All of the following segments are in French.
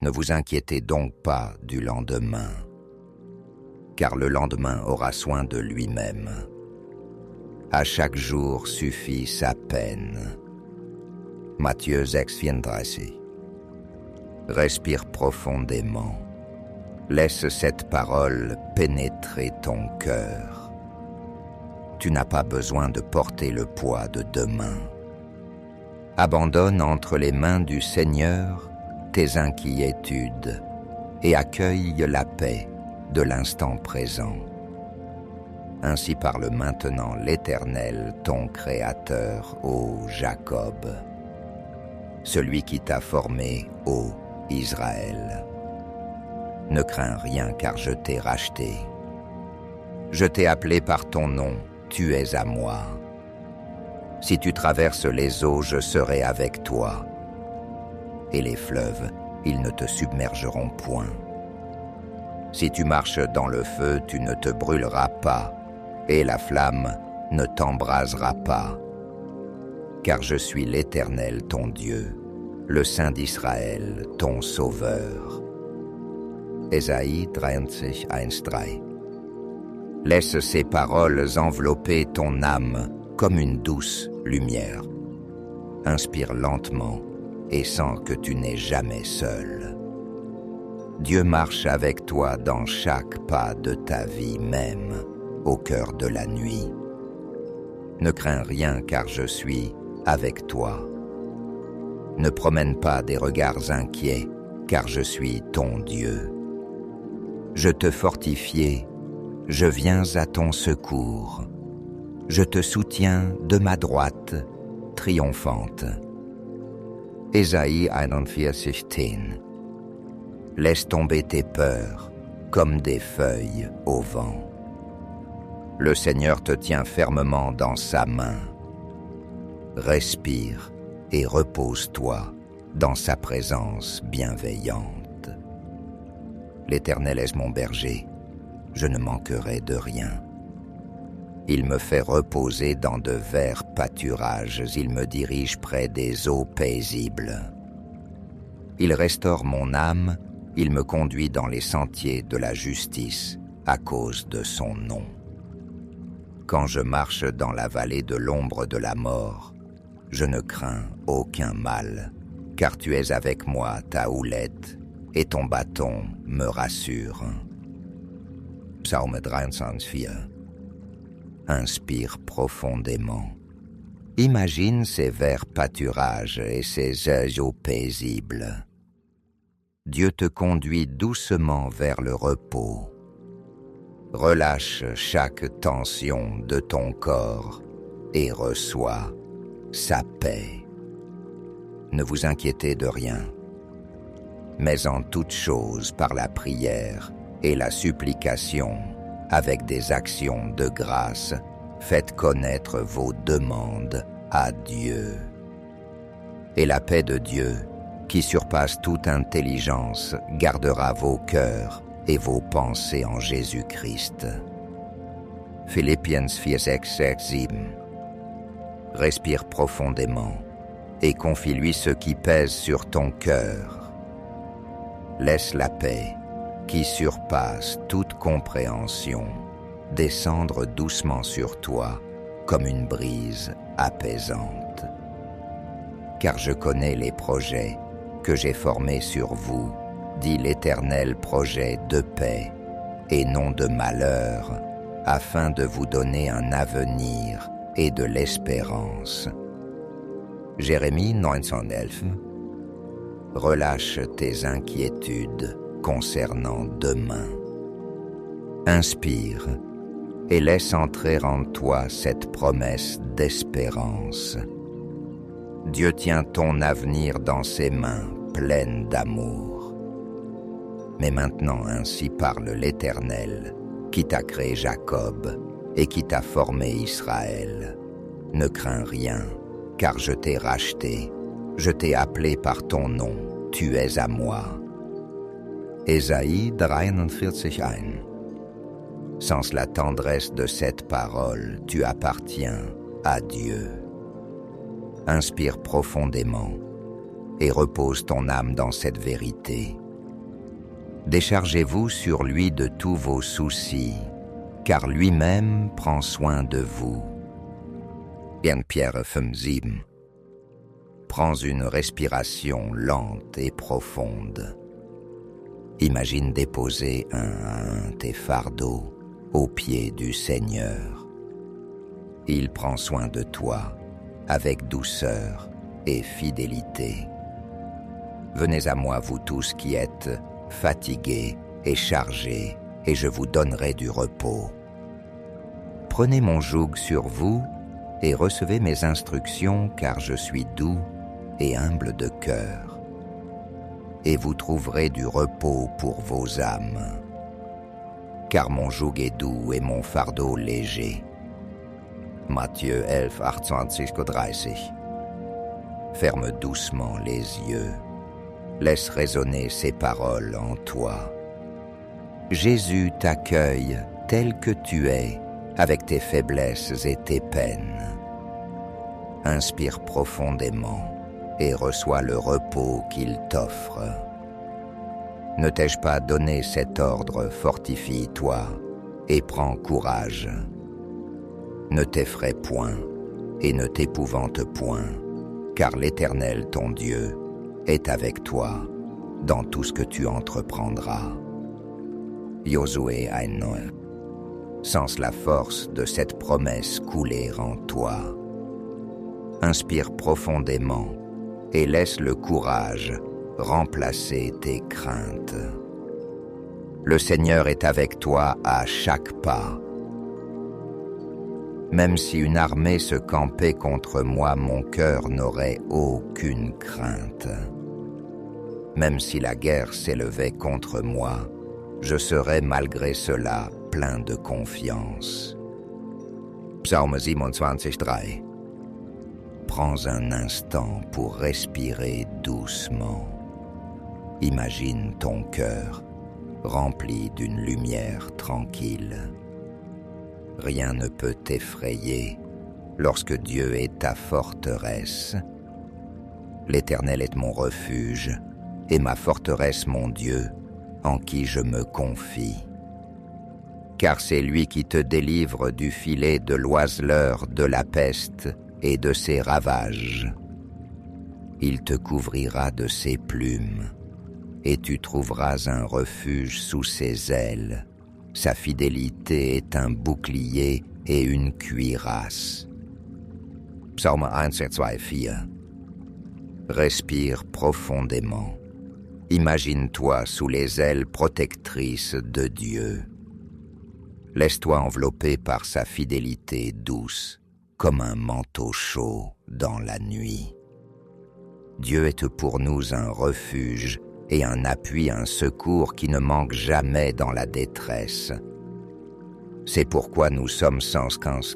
Ne vous inquiétez donc pas du lendemain, car le lendemain aura soin de lui-même. À chaque jour suffit sa peine. Matthieu 6,34. Respire profondément. Laisse cette parole pénétrer ton cœur. Tu n'as pas besoin de porter le poids de demain. Abandonne entre les mains du Seigneur tes inquiétudes et accueille la paix de l'instant présent. Ainsi parle maintenant l'Éternel, ton Créateur, ô Jacob, celui qui t'a formé, ô Israël. Ne crains rien car je t'ai racheté. Je t'ai appelé par ton nom, tu es à moi. Si tu traverses les eaux, je serai avec toi. Et les fleuves, ils ne te submergeront point. Si tu marches dans le feu, tu ne te brûleras pas, et la flamme ne t'embrasera pas. Car je suis l'Éternel, ton Dieu, le Saint d'Israël, ton Sauveur. Ésaïe 63,1-3. Laisse ces paroles envelopper ton âme comme une douce lumière. Inspire lentement et sens que tu n'es jamais seul. Dieu marche avec toi dans chaque pas de ta vie, même au cœur de la nuit. Ne crains rien car je suis avec toi. Ne promène pas des regards inquiets car je suis ton Dieu. Je te fortifie, je viens à ton secours. Je te soutiens de ma droite triomphante. Ésaïe 41,10. Laisse tomber tes peurs comme des feuilles au vent. Le Seigneur te tient fermement dans sa main. Respire et repose-toi dans sa présence bienveillante. L'Éternel est mon berger, je ne manquerai de rien. Il me fait reposer dans de verts pâturages, il me dirige près des eaux paisibles. Il restaure mon âme, il me conduit dans les sentiers de la justice à cause de son nom. Quand je marche dans la vallée de l'ombre de la mort, je ne crains aucun mal, car tu es avec moi, ta houlette, et ton bâton me rassure. Psaume 23,4. Inspire profondément. Imagine ces verts pâturages et ces oiseaux paisibles. Dieu te conduit doucement vers le repos. Relâche chaque tension de ton corps et reçois sa paix. Ne vous inquiétez de rien, mais en toute chose par la prière et la supplication, avec des actions de grâce, faites connaître vos demandes à Dieu. Et la paix de Dieu, qui surpasse toute intelligence, gardera vos cœurs et vos pensées en Jésus-Christ. Philippiens 4,6-7. Respire profondément et confie-lui ce qui pèse sur ton cœur. Laisse la paix, qui surpasse toute compréhension, descendre doucement sur toi comme une brise apaisante. Car je connais les projets que j'ai formés sur vous, dit l'Éternel, projet de paix et non de malheur, afin de vous donner un avenir et de l'espérance. Jérémie 9,11. Relâche tes inquiétudes concernant demain. Inspire et laisse entrer en toi cette promesse d'espérance. Dieu tient ton avenir dans ses mains pleines d'amour. Mais maintenant ainsi parle l'Éternel, qui t'a créé Jacob et qui t'a formé Israël. Ne crains rien, car je t'ai racheté, je t'ai appelé par ton nom, tu es à moi. Ésaïe 43,1. Sans la tendresse de cette parole, tu appartiens à Dieu. Inspire profondément et repose ton âme dans cette vérité. Déchargez-vous sur lui de tous vos soucis, car lui-même prend soin de vous. 1 Pierre 5,7. Prends une respiration lente et profonde. Imagine déposer un à un tes fardeaux aux pieds du Seigneur. Il prend soin de toi avec douceur et fidélité. Venez à moi, vous tous qui êtes fatigués et chargés, et je vous donnerai du repos. Prenez mon joug sur vous et recevez mes instructions, car je suis doux et humble de cœur. Et vous trouverez du repos pour vos âmes. Car mon joug est doux et mon fardeau léger. Matthieu 11, 28-30. Ferme doucement les yeux. Laisse résonner ces paroles en toi. Jésus t'accueille tel que tu es, avec tes faiblesses et tes peines. Inspire profondément et reçois le repos qu'il t'offre. Ne t'ai-je pas donné cet ordre? Fortifie-toi et prends courage. Ne t'effraie point et ne t'épouvante point, car l'Éternel ton Dieu est avec toi dans tout ce que tu entreprendras. Josué 1,9. Sens la force de cette promesse couler en toi. Inspire profondément et laisse le courage remplacer tes craintes. Le Seigneur est avec toi à chaque pas. Même si une armée se campait contre moi, mon cœur n'aurait aucune crainte. Même si la guerre s'élevait contre moi, je serais malgré cela plein de confiance. Psaume 27,3. Prends un instant pour respirer doucement. Imagine ton cœur rempli d'une lumière tranquille. Rien ne peut t'effrayer lorsque Dieu est ta forteresse. L'Éternel est mon refuge et ma forteresse mon Dieu, en qui je me confie. Car c'est lui qui te délivre du filet de l'oiseleur, de la peste et de ses ravages. Il te couvrira de ses plumes, et tu trouveras un refuge sous ses ailes. Sa fidélité est un bouclier et une cuirasse. Psaume 1, 2, 4. Respire profondément. Imagine-toi sous les ailes protectrices de Dieu. Laisse-toi envelopper par sa fidélité douce, comme un manteau chaud dans la nuit. Dieu est pour nous un refuge et un appui, un secours qui ne manque jamais dans la détresse. C'est pourquoi nous sommes sans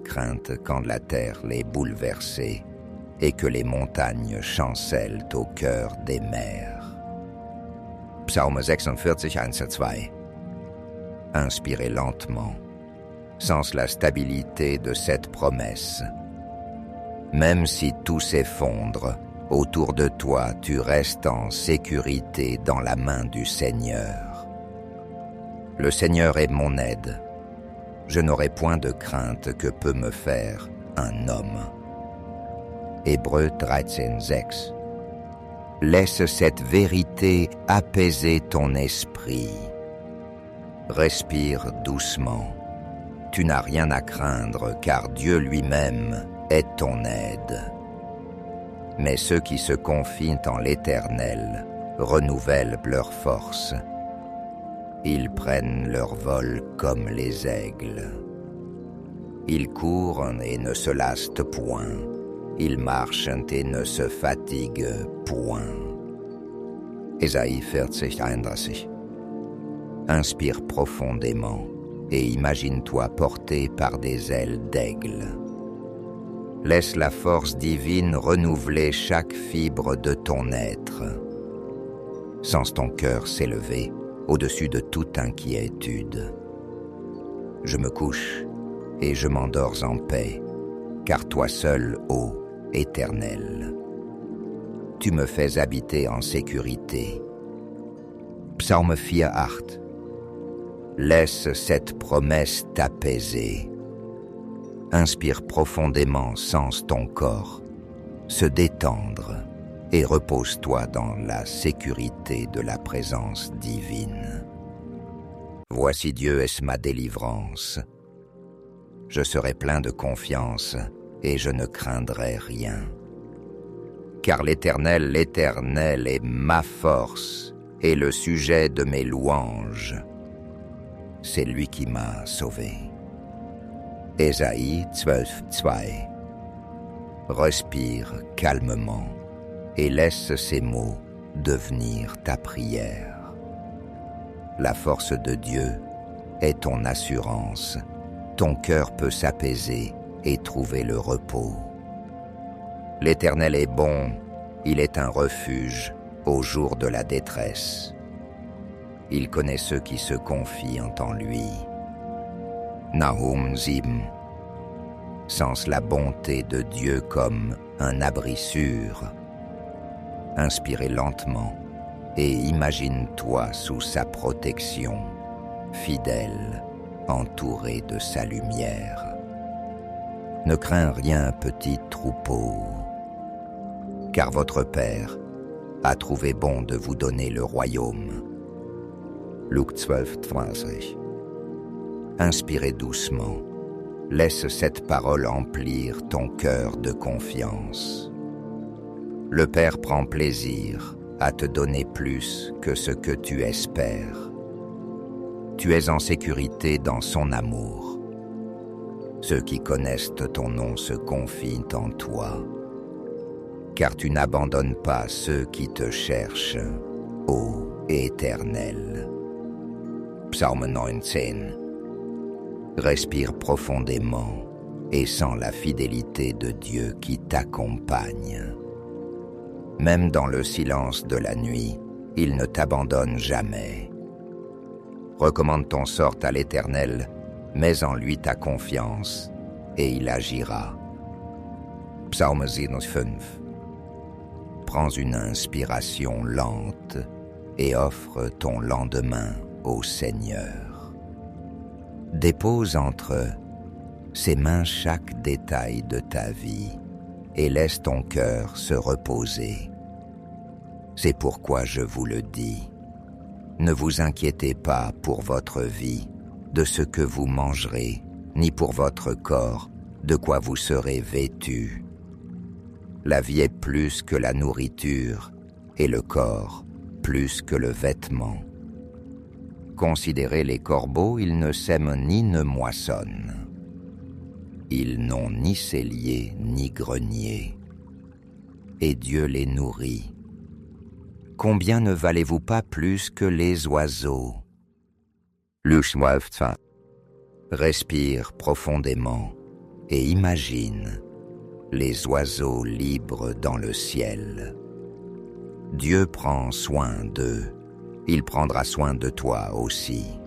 crainte quand la terre l'est bouleversée et que les montagnes chancellent au cœur des mers. Psaume 46, 1-2. Inspirez lentement, sens la stabilité de cette promesse. Même si tout s'effondre, autour de toi, tu restes en sécurité dans la main du Seigneur. Le Seigneur est mon aide. Je n'aurai point de crainte que peut me faire un homme. Hébreux 13, 6. Laisse cette vérité apaiser ton esprit. Respire doucement. Tu n'as rien à craindre, car Dieu lui-même est ton aide. Mais ceux qui se confient en l'Éternel renouvellent leur force. Ils prennent leur vol comme les aigles. Ils courent et ne se lassent point. Ils marchent et ne se fatiguent point. Ésaïe 40, 31. Inspire profondément et imagine-toi porté par des ailes d'aigle. Laisse la force divine renouveler chaque fibre de ton être. Sens ton cœur s'élever au-dessus de toute inquiétude. Je me couche et je m'endors en paix, car toi seul, ô Éternel, tu me fais habiter en sécurité. Psaume 4:8. Laisse cette promesse t'apaiser. Inspire profondément, sens ton corps se détendre et repose-toi dans la sécurité de la présence divine. Voici Dieu est ma délivrance. Je serai plein de confiance et je ne craindrai rien. Car l'Éternel est ma force et le sujet de mes louanges. C'est lui qui m'a sauvé. Ésaïe 12:2. Respire calmement et laisse ces mots devenir ta prière. La force de Dieu est ton assurance. Ton cœur peut s'apaiser et trouver le repos. L'Éternel est bon, il est un refuge au jour de la détresse. Il connaît ceux qui se confient en lui. Nahum 7. Sens la bonté de Dieu comme un abri sûr. Inspirez lentement et imagine-toi sous sa protection, fidèle, entouré de sa lumière. Ne crains rien, petit troupeau, car votre Père a trouvé bon de vous donner le royaume. Luc 12:20. Inspirez doucement. Laisse cette parole emplir ton cœur de confiance. Le Père prend plaisir à te donner plus que ce que tu espères. Tu es en sécurité dans son amour. Ceux qui connaissent ton nom se confient en toi, car tu n'abandonnes pas ceux qui te cherchent, ô Éternel. Psaume 19. Respire profondément et sens la fidélité de Dieu qui t'accompagne. Même dans le silence de la nuit, il ne t'abandonne jamais. Recommande ton sort à l'Éternel, mets en lui ta confiance, et il agira. Psaume 5. Prends une inspiration lente et offre ton lendemain au Seigneur. Dépose entre ses mains chaque détail de ta vie et laisse ton cœur se reposer. C'est pourquoi je vous le dis. Ne vous inquiétez pas pour votre vie, de ce que vous mangerez, ni pour votre corps, de quoi vous serez vêtus. La vie est plus que la nourriture, et le corps plus que le vêtement. Considérez les corbeaux, ils ne sèment ni ne moissonnent. Ils n'ont ni cellier ni grenier. Et Dieu les nourrit. Combien ne valez-vous pas plus que les oiseaux? Respire profondément et imagine les oiseaux libres dans le ciel. Dieu prend soin d'eux. Il prendra soin de toi aussi.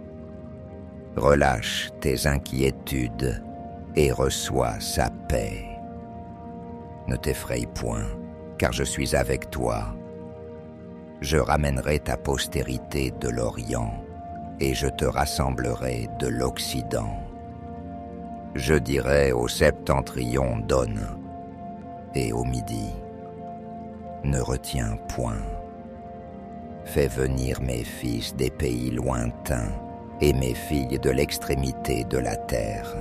Relâche tes inquiétudes et reçois sa paix. Ne t'effraie point, car je suis avec toi. Je ramènerai ta postérité de l'Orient, et je te rassemblerai de l'Occident. Je dirai au septentrion, donne, et au midi, ne retiens point. Fais venir mes fils des pays lointains et mes filles de l'extrémité de la terre.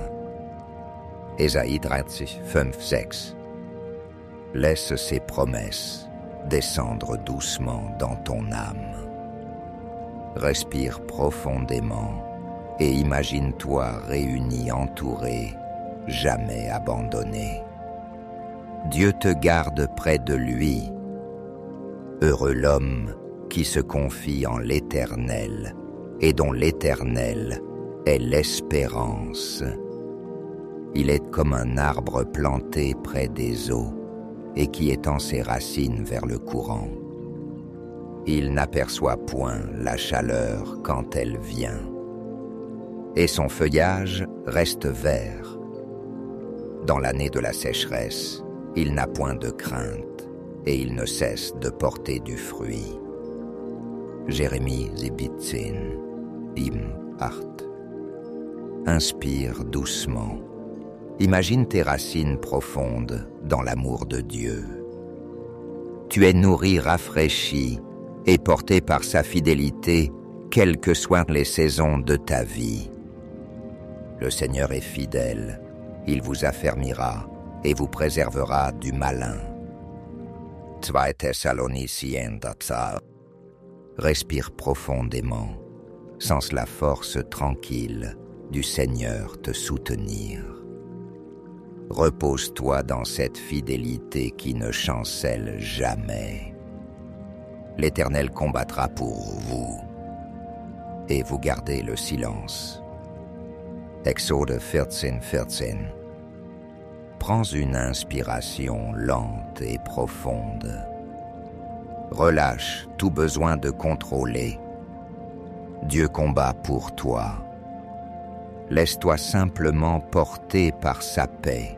Ésaïe 5:6. Laisse ces promesses descendre doucement dans ton âme. Respire profondément et imagine-toi réuni, entouré, jamais abandonné. Dieu te garde près de lui. Heureux l'homme qui se confie en l'Éternel et dont l'Éternel est l'espérance. Il est comme un arbre planté près des eaux et qui étend ses racines vers le courant. Il n'aperçoit point la chaleur quand elle vient, et son feuillage reste vert. Dans l'année de la sécheresse, il n'a point de crainte, et il ne cesse de porter du fruit. Jérémie 17, 8. Inspire doucement. Imagine tes racines profondes dans l'amour de Dieu. Tu es nourri, rafraîchi et porté par sa fidélité, quelles que soient les saisons de ta vie. Le Seigneur est fidèle, il vous affermira et vous préservera du malin. 2 Thessaloniciens 4. Respire profondément, sens la force tranquille du Seigneur te soutenir. Repose-toi dans cette fidélité qui ne chancelle jamais. L'Éternel combattra pour vous, et vous gardez le silence. Exode 14:14. Prends une inspiration lente et profonde. Relâche tout besoin de contrôler. Dieu combat pour toi. Laisse-toi simplement porter par sa paix.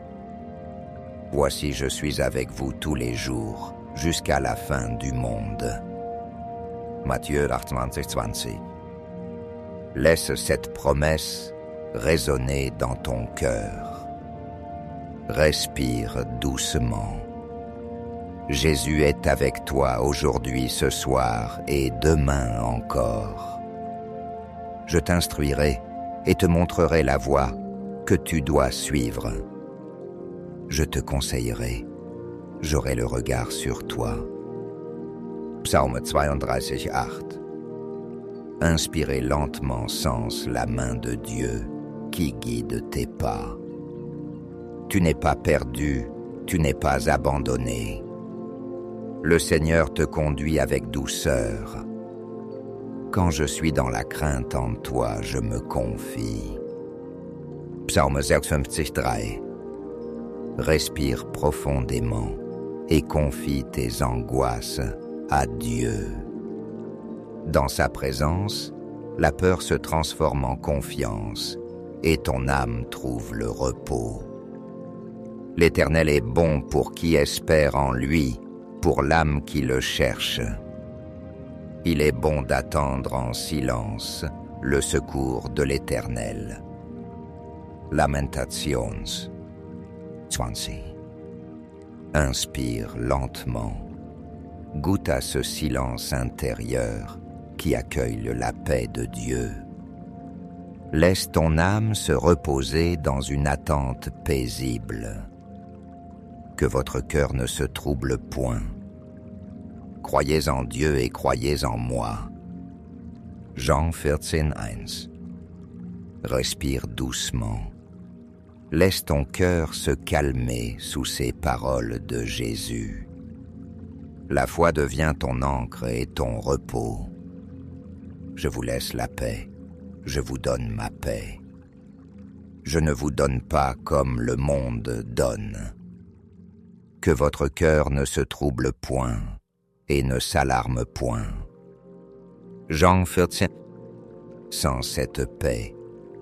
Voici, je suis avec vous tous les jours, jusqu'à la fin du monde. Matthieu 28:20. Laisse cette promesse résonner dans ton cœur. Respire doucement. Jésus est avec toi aujourd'hui, ce soir et demain encore. Je t'instruirai et te montrerai la voie que tu dois suivre. Je te conseillerai, j'aurai le regard sur toi. Psaume 32:8. Inspirez lentement sens la main de Dieu qui guide tes pas. Tu n'es pas perdu, tu n'es pas abandonné. Le Seigneur te conduit avec douceur. Quand je suis dans la crainte en toi, je me confie. Psaume 56:3. Respire profondément et confie tes angoisses à Dieu. Dans sa présence, la peur se transforme en confiance et ton âme trouve le repos. L'Éternel est bon pour qui espère en lui, pour l'âme qui le cherche. Il est bon d'attendre en silence le secours de l'Éternel. Lamentations 20. Inspire lentement. Goûte à ce silence intérieur qui accueille la paix de Dieu. Laisse ton âme se reposer dans une attente paisible. Que votre cœur ne se trouble point. Croyez en Dieu et croyez en moi. Jean 14:1. Respire doucement. Laisse ton cœur se calmer sous ces paroles de Jésus. La foi devient ton ancre et ton repos. Je vous laisse la paix, je vous donne ma paix. Je ne vous donne pas comme le monde donne. Que votre cœur ne se trouble point et ne s'alarme point. Jean 14. Sans cette paix,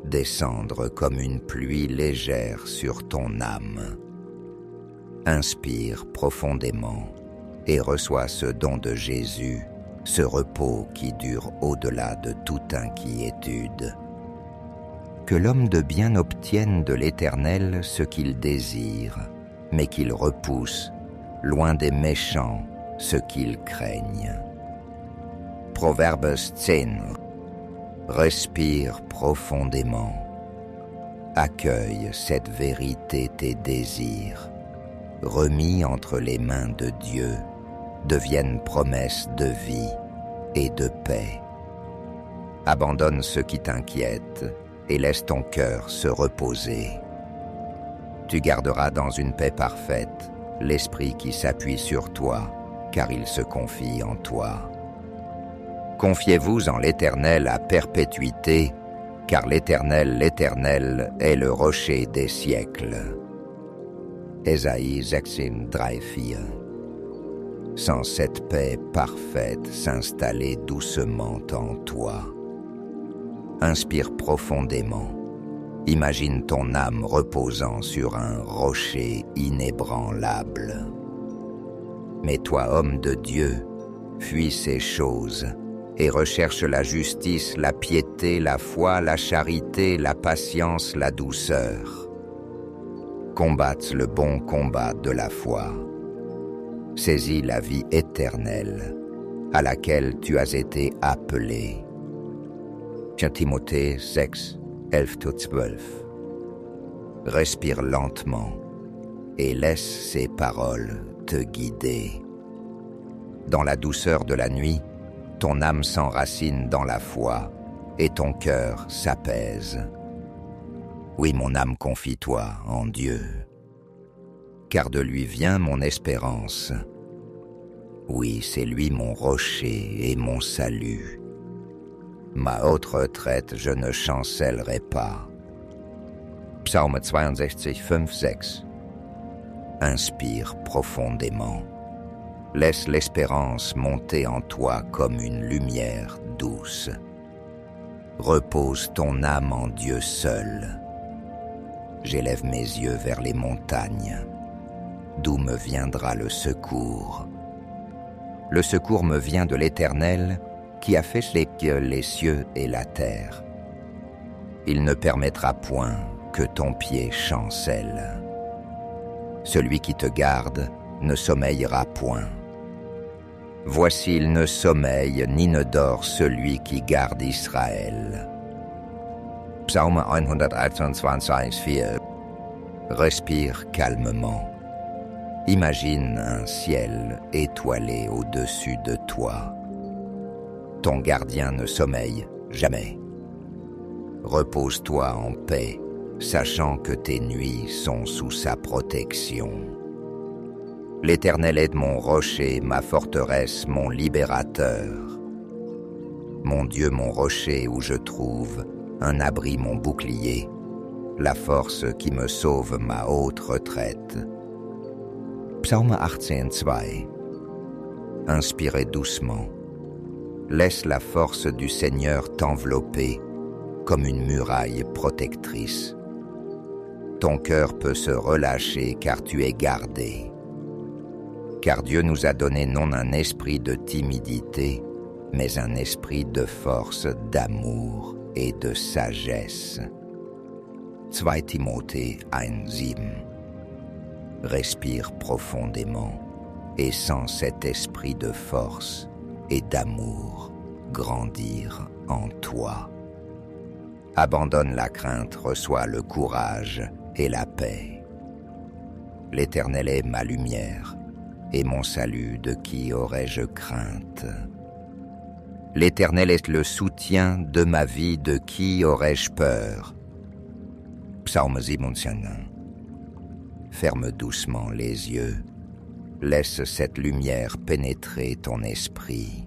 descendre comme une pluie légère sur ton âme. Inspire profondément et reçois ce don de Jésus, ce repos qui dure au-delà de toute inquiétude. Que l'homme de bien obtienne de l'Éternel ce qu'il désire, mais qu'il repousse, loin des méchants, ce qu'ils craignent. Proverbes 10. Respire profondément. Accueille cette vérité tes désirs, remis entre les mains de Dieu, deviennent promesses de vie et de paix. Abandonne ce qui t'inquiète et laisse ton cœur se reposer. Tu garderas dans une paix parfaite l'esprit qui s'appuie sur toi, car il se confie en toi. Confiez-vous en l'Éternel à perpétuité, car l'Éternel, est le rocher des siècles. Ésaïe 3:4. Sans cette paix parfaite s'installer doucement en toi. Inspire profondément. Imagine ton âme reposant sur un rocher inébranlable. Mais toi, homme de Dieu, fuis ces choses et recherche la justice, la piété, la foi, la charité, la patience, la douceur. Combatte le bon combat de la foi. Saisis la vie éternelle à laquelle tu as été appelé. 1 Timothée 6, 11-12. Respire lentement et laisse ces paroles te guider. Dans la douceur de la nuit, ton âme s'enracine dans la foi et ton cœur s'apaise. Oui, mon âme, confie-toi en Dieu, car de lui vient mon espérance. Oui, c'est lui mon rocher et mon salut. Ma haute retraite, je ne chancellerai pas. Psaume 62, 5, 6. Inspire profondément. Laisse l'espérance monter en toi comme une lumière douce. Repose ton âme en Dieu seul. J'élève mes yeux vers les montagnes. D'où me viendra le secours? Le secours me vient de l'Éternel qui a fait les cieux et la terre. Il ne permettra point que ton pied chancelle. Celui qui te garde ne sommeillera point. Voici, il ne sommeille ni ne dort celui qui garde Israël. Psaume 121, 4. Respire calmement. Imagine un ciel étoilé au-dessus de toi. Ton gardien ne sommeille jamais. Repose-toi en paix, sachant que tes nuits sont sous sa protection. L'Éternel est mon rocher, ma forteresse, mon libérateur. Mon Dieu, mon rocher où je trouve un abri, mon bouclier, la force qui me sauve, ma haute retraite. Psaume 18, 2. Inspirez doucement. Laisse la force du Seigneur t'envelopper comme une muraille protectrice. Ton cœur peut se relâcher car tu es gardé. Car Dieu nous a donné non un esprit de timidité, mais un esprit de force, d'amour et de sagesse. 2 Timothée 1, 7. Respire profondément et sens cet esprit de force et d'amour grandir en toi. Abandonne la crainte, reçois le courage et la paix. L'Éternel est ma lumière et mon salut, de qui aurais-je crainte? L'Éternel est le soutien de ma vie, de qui aurais-je peur? Psaume 17. Ferme doucement les yeux. Laisse cette lumière pénétrer ton esprit.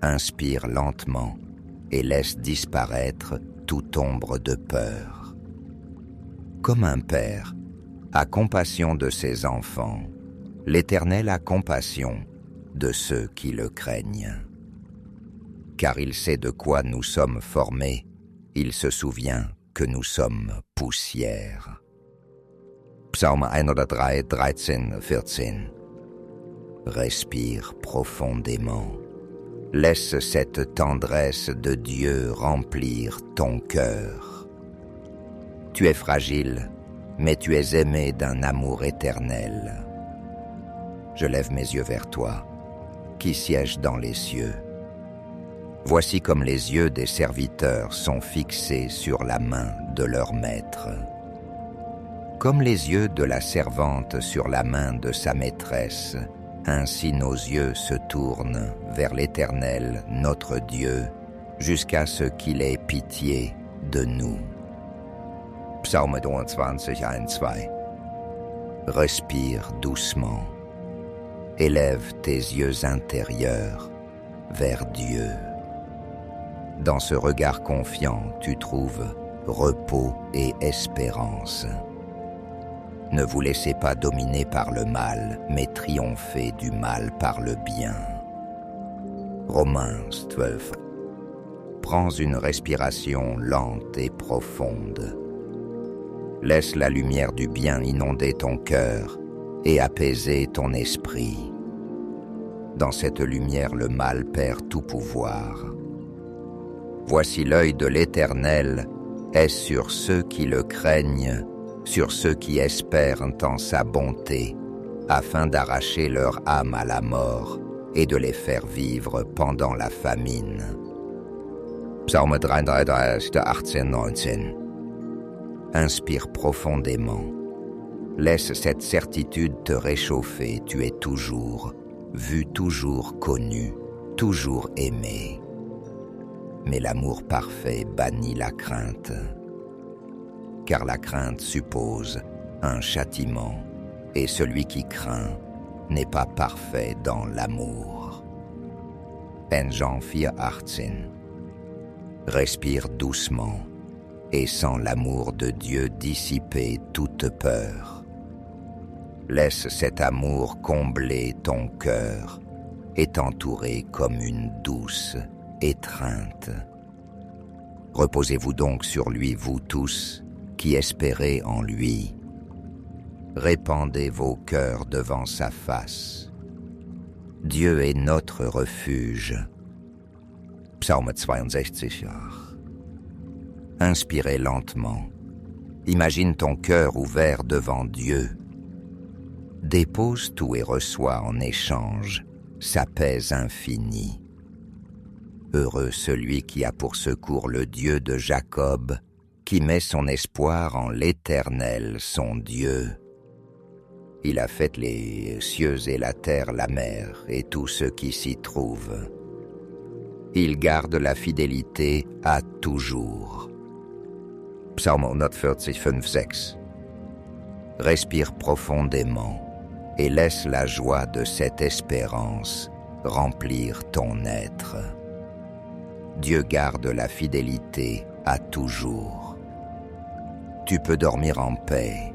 Inspire lentement et laisse disparaître toute ombre de peur. Comme un père a compassion de ses enfants, l'Éternel a compassion de ceux qui le craignent. Car il sait de quoi nous sommes formés, il se souvient que nous sommes poussière. Psaume 103, 13, 14. Respire profondément. Laisse cette tendresse de Dieu remplir ton cœur. Tu es fragile, mais tu es aimé d'un amour éternel. Je lève mes yeux vers toi, qui sièges dans les cieux. Voici comme les yeux des serviteurs sont fixés sur la main de leur maître. Comme les yeux de la servante sur la main de sa maîtresse, ainsi nos yeux se tournent vers l'Éternel, notre Dieu, jusqu'à ce qu'il ait pitié de nous. Psaume 23, 1, 2. Respire doucement. Élève tes yeux intérieurs vers Dieu. Dans ce regard confiant, tu trouves repos et espérance. Ne vous laissez pas dominer par le mal, mais triomphez du mal par le bien. Romains 12. Prends une respiration lente et profonde. Laisse la lumière du bien inonder ton cœur et apaiser ton esprit. Dans cette lumière, le mal perd tout pouvoir. Voici l'œil de l'Éternel est sur ceux qui le craignent, sur ceux qui espèrent en sa bonté, afin d'arracher leur âme à la mort et de les faire vivre pendant la famine. Psaume 33, 18-19. Inspire profondément. Laisse cette certitude te réchauffer, tu es toujours vu, toujours connu, toujours aimé. Mais l'amour parfait bannit la crainte, car la crainte suppose un châtiment, et celui qui craint n'est pas parfait dans l'amour. Jean 4:18. Respire doucement, et sens l'amour de Dieu dissiper toute peur. Laisse cet amour combler ton cœur et t'entourer comme une douce étreinte. Reposez-vous donc sur lui, vous tous, qui espérez en lui. Répandez vos cœurs devant sa face. Dieu est notre refuge. Psaume 62. Inspirez lentement. Imagine ton cœur ouvert devant Dieu. Dépose tout et reçois en échange sa paix infinie. Heureux celui qui a pour secours le Dieu de Jacob, qui met son espoir en l'Éternel, son Dieu. Il a fait les cieux et la terre, la mer et tout ce qui s'y trouve. Il garde la fidélité à toujours. Psaume 140, 5-6. Respire profondément et laisse la joie de cette espérance remplir ton être. Dieu garde la fidélité à toujours. Tu peux dormir en paix,